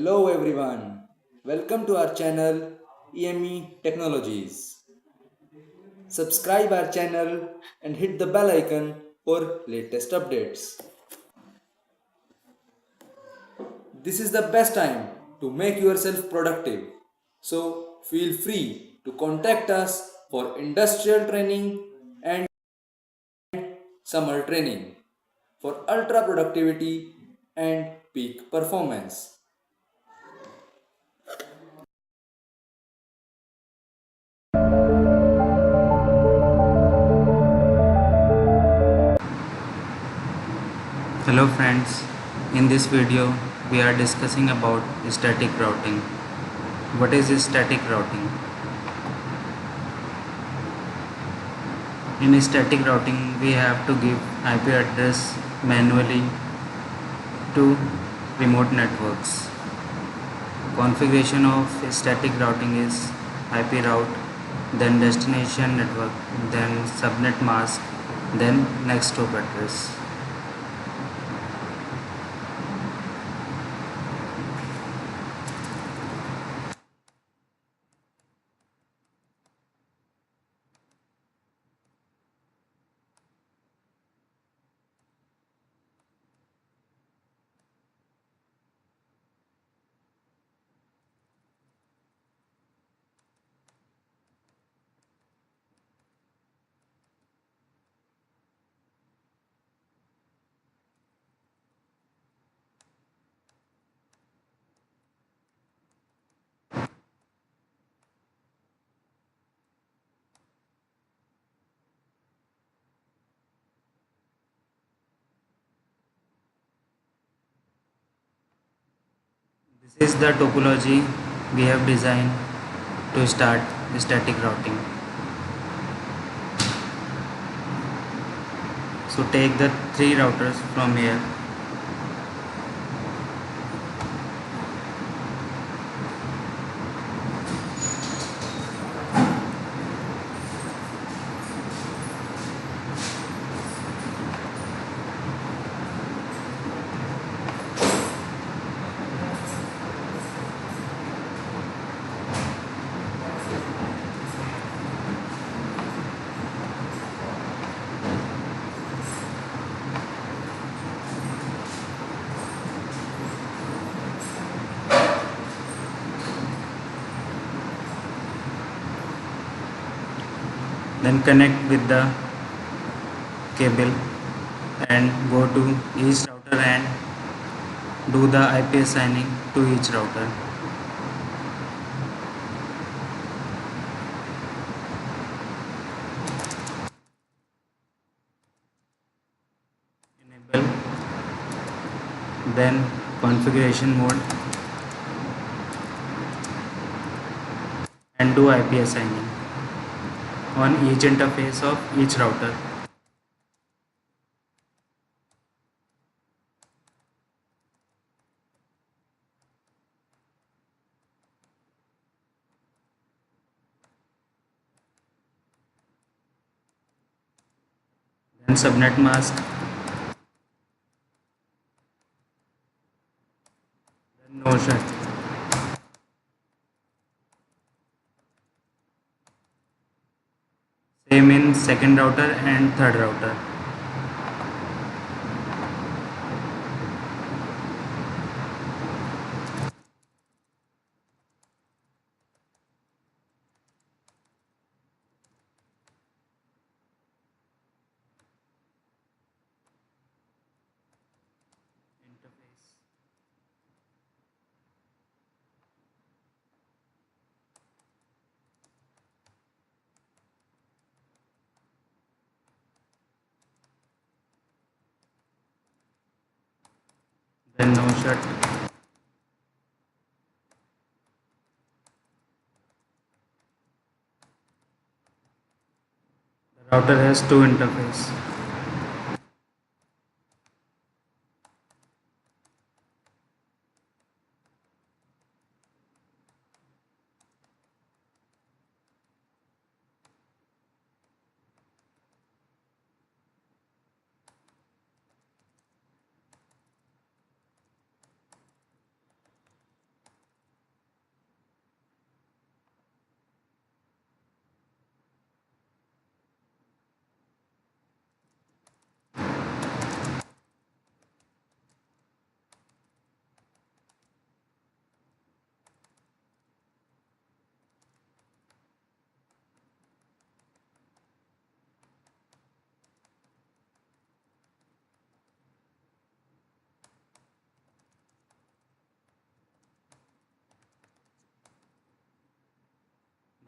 Hello everyone, welcome to our channel EME Technologies. Subscribe our channel and hit the bell icon for latest updates. This is the best time to make yourself productive. So feel free to contact us for industrial training and summer training for ultra productivity and peak performance. Hello friends, in this video we are discussing about static routing. What is static routing? In static routing we have to give IP address manually to remote networks. Configuration of static routing is IP route, then destination network, then subnet mask, then next hop address. This is the topology we have designed to start static routing. So take the three routers from here. Then connect with the cable and go to each router and do the IP assigning to each router. Enable, then configuration mode and do IP assigning on each interface of each router. Then subnet mask, then no shut. Same in second router and third router. Interface. Then no shut. The router has two interfaces.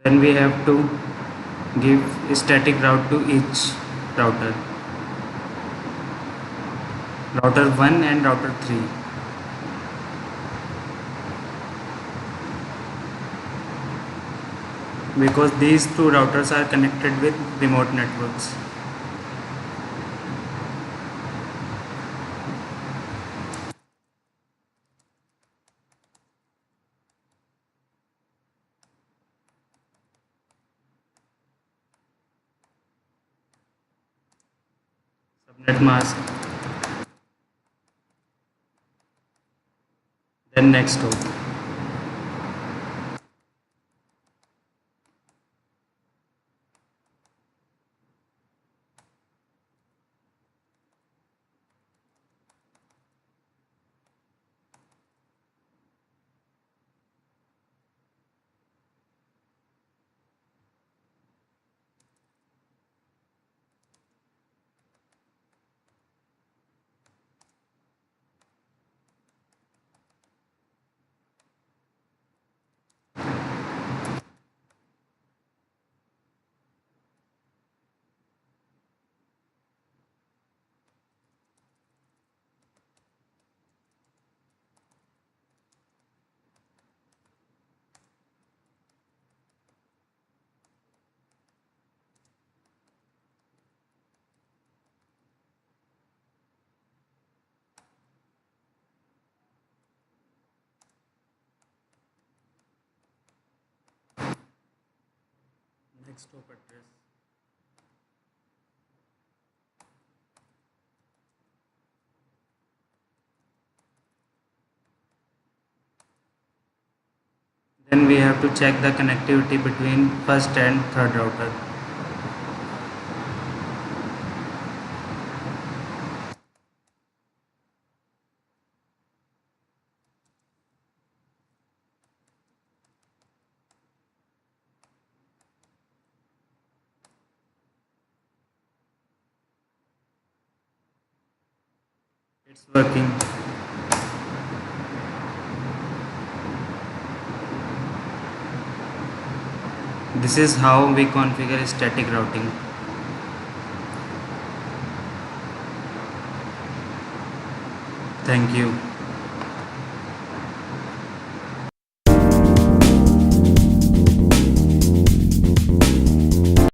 Then we have to give a static route to each router, router 1 and router 3. Because these two routers are connected with remote networks. Subnet mask, then next hop. Next hop address. Then we have to check the connectivity between first and third router. It's working. This is how we configure static routing. Thank you.